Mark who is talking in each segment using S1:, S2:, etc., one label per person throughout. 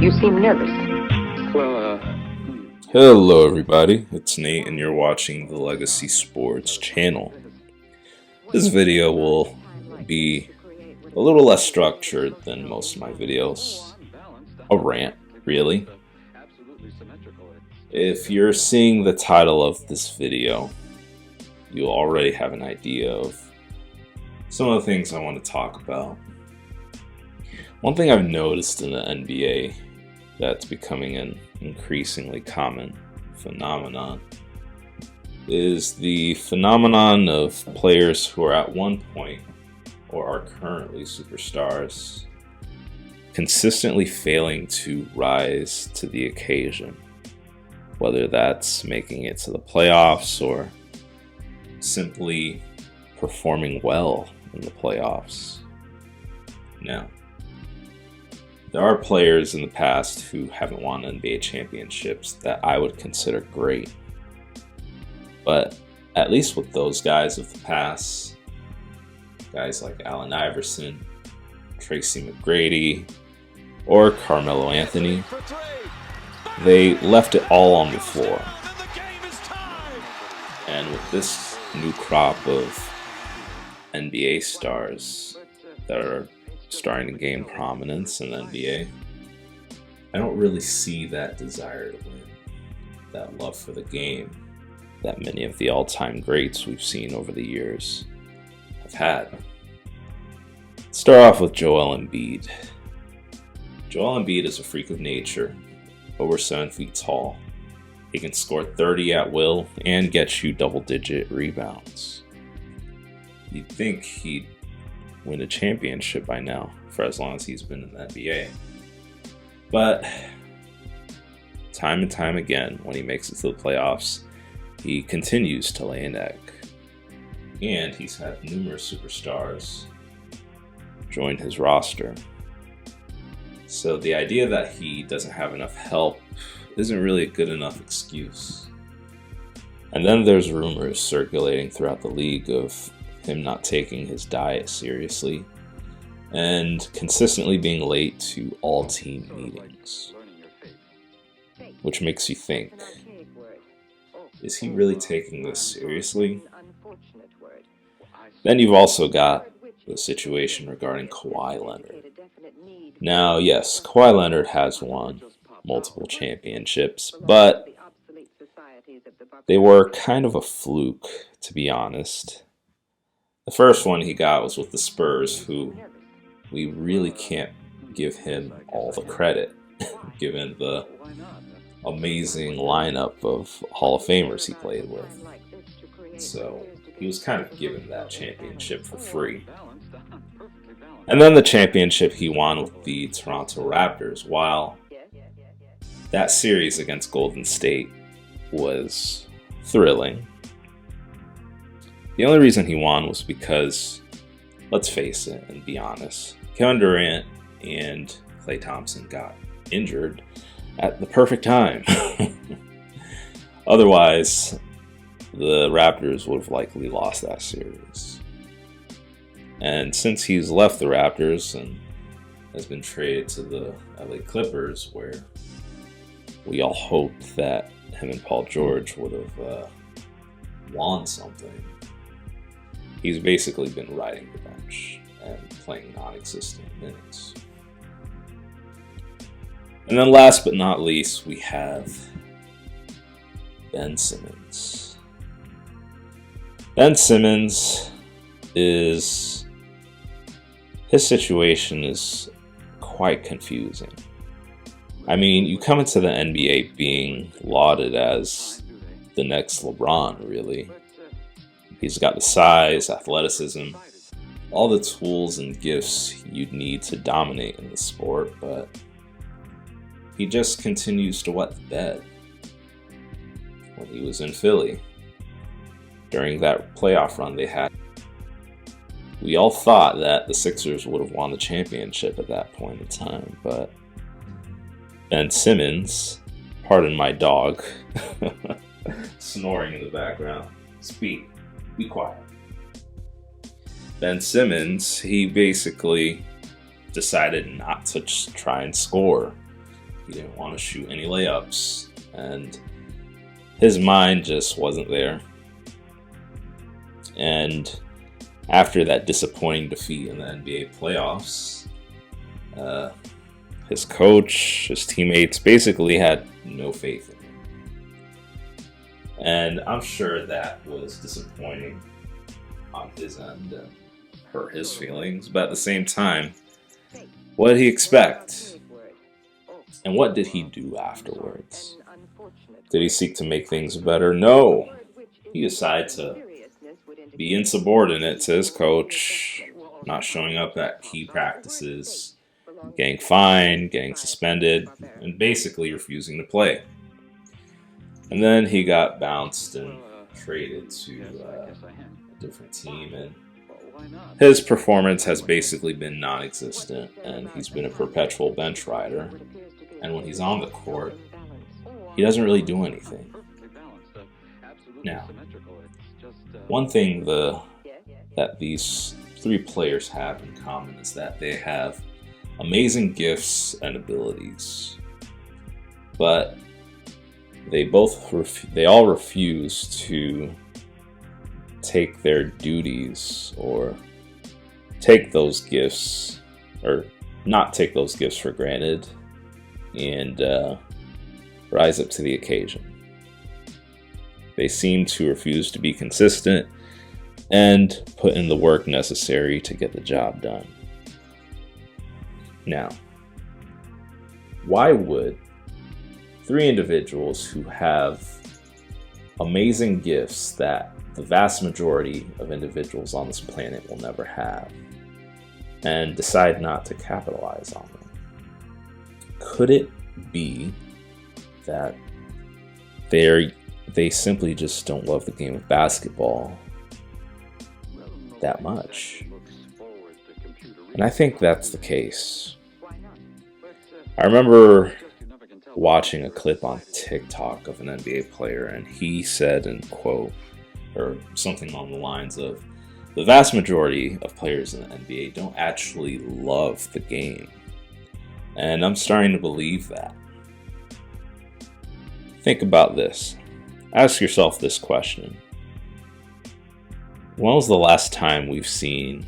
S1: You seem nervous.
S2: Hello everybody, it's Nate and you're watching the Legacy Sports channel. This video will be a little less structured than most of my videos. A rant, really. If you're seeing the title of this video, you'll already have an idea of some of the things I want to talk about. One thing I've noticed in the NBA that's becoming an increasingly common phenomenon is the phenomenon of players who are at one point or are currently superstars consistently failing to rise to the occasion, whether that's making it to the playoffs or simply performing well in the playoffs. Now, there are players in the past who haven't won NBA championships that I would consider great. But at least with those guys of the past, guys like Allen Iverson, Tracy McGrady, or Carmelo Anthony, they left it all on the floor. And with this new crop of NBA stars that are starting to gain prominence in the NBA, I don't really see that desire to win, that love for the game that many of the all-time greats we've seen over the years have had. Let's start off with Joel Embiid. Joel Embiid is a freak of nature, over 7 feet tall. He can score 30 at will and get you double-digit rebounds. You'd think he'd win a championship by now for as long as he's been in the NBA. But time and time again, when he makes it to the playoffs, he continues to lay an egg. And he's had numerous superstars join his roster. So the idea that he doesn't have enough help isn't really a good enough excuse. And then there's rumors circulating throughout the league of him not taking his diet seriously and consistently being late to all team meetings, which makes you think, is he really taking this seriously? Then you've also got the situation regarding Kawhi Leonard. Now, yes, Kawhi Leonard has won multiple championships, but they were kind of a fluke, to be honest. The first one he got was with the Spurs, who we really can't give him all the credit, given the amazing lineup of Hall of Famers he played with. So he was kind of given that championship for free. And then the championship he won with the Toronto Raptors, while that series against Golden State was thrilling, the only reason he won was because, let's face it and be honest, Kevin Durant and Klay Thompson got injured at the perfect time. Otherwise, the Raptors would have likely lost that series. And since he's left the Raptors and has been traded to the LA Clippers, where we all hoped that him and Paul George would have won something, he's basically been riding the bench and playing non-existent minutes. And then last but not least, we have Ben Simmons. Ben Simmons his situation is quite confusing. I mean, you come into the NBA being lauded as the next LeBron, really. He's got the size, athleticism, all the tools and gifts you'd need to dominate in the sport, but he just continues to wet the bed. When he was in Philly, during that playoff run they had, we all thought that the Sixers would have won the championship at that point in time, but Ben Simmons, pardon my dog, snoring in the background, speak. Be quiet. Ben Simmons, he basically decided not to try and score He didn't want to shoot any layups, and his mind just wasn't there. And after that disappointing defeat in the NBA playoffs, his coach, his teammates basically had no faith in him. And I'm sure that was disappointing on his end and hurt his feelings. But at the same time, what did he expect? And what did he do afterwards? Did he seek to make things better? No. He decided to be insubordinate to his coach, not showing up at key practices, getting fined, getting suspended, and basically refusing to play. And then he got bounced and traded to a different team, and his performance has basically been non-existent, and he's been a perpetual bench rider. And when he's on the court, he doesn't really do anything. Now, one thing that these three players have in common is that they have amazing gifts and abilities, but they all refuse to take their duties or take those gifts, or not take those gifts for granted, and rise up to the occasion. They seem to refuse to be consistent and put in the work necessary to get the job done. Now, why would three individuals who have amazing gifts that the vast majority of individuals on this planet will never have, and decide not to capitalize on them? Could it be that they simply just don't love the game of basketball that much? And I think that's the case. I remember watching a clip on TikTok of an NBA player, and he said, and quote, or something along the lines of, the vast majority of players in the NBA don't actually love the game. And I'm starting to believe that. Think about this. Ask yourself this question. When was the last time we've seen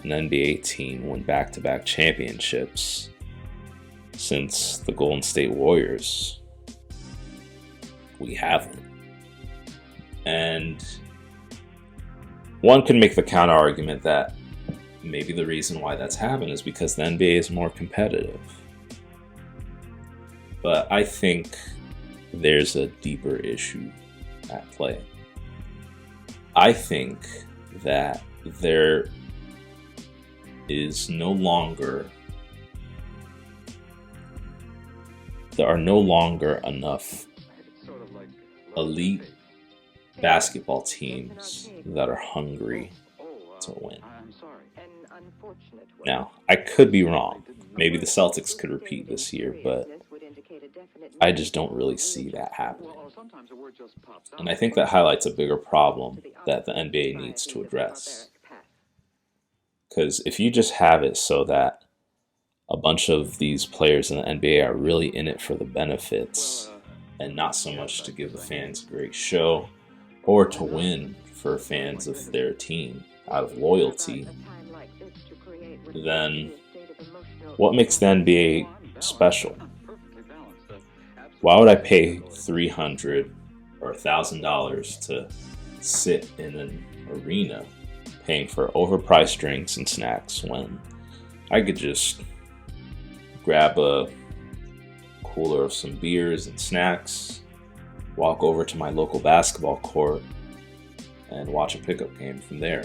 S2: an NBA team win back-to-back championships since the Golden State Warriors? We haven't. And one can make the counter argument that maybe the reason why that's happened is because the NBA is more competitive. But I think there's a deeper issue at play. I think that there are no longer enough elite basketball teams that are hungry to win. Now, I could be wrong. Maybe the Celtics could repeat this year, but I just don't really see that happening. And I think that highlights a bigger problem that the NBA needs to address. Because if you just have it so that a bunch of these players in the NBA are really in it for the benefits and not so much to give the fans a great show or to win for fans of their team out of loyalty, then what makes the NBA special? Why would I pay $300 or $1,000 to sit in an arena paying for overpriced drinks and snacks when I could just grab a cooler of some beers and snacks, walk over to my local basketball court, and watch a pickup game from there?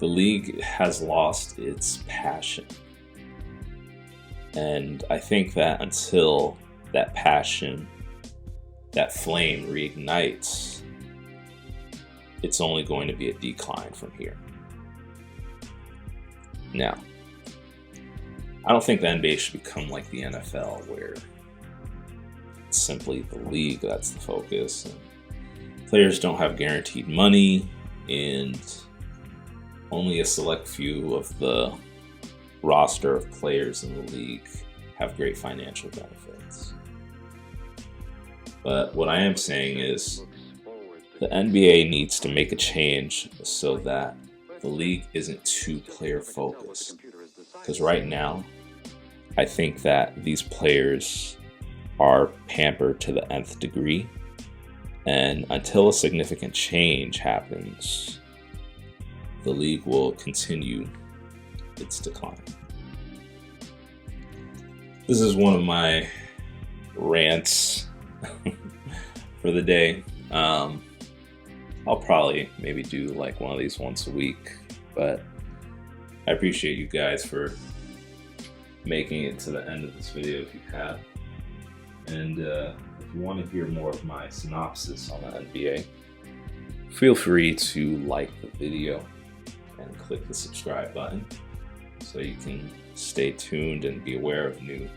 S2: The league has lost its passion. And I think that until that passion, that flame reignites, it's only going to be a decline from here. Now, I don't think the NBA should become like the NFL, where it's simply the league that's the focus, and players don't have guaranteed money, and only a select few of the roster of players in the league have great financial benefits. But what I am saying is the NBA needs to make a change so that the league isn't too player focused. Because right now, I think that these players are pampered to the nth degree. And until a significant change happens, the league will continue its decline. This is one of my rants for the day. I'll probably maybe do like one of these once a week, but I appreciate you guys for making it to the end of this video if you have. And if you want to hear more of my synopsis on the NBA, feel free to like the video and click the subscribe button so you can stay tuned and be aware of new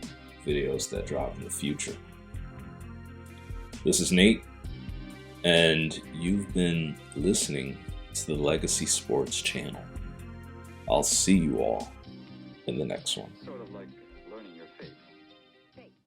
S2: videos that drop in the future. This is Nate, and you've been listening to the Legacy Sports channel. I'll see you all in the next one.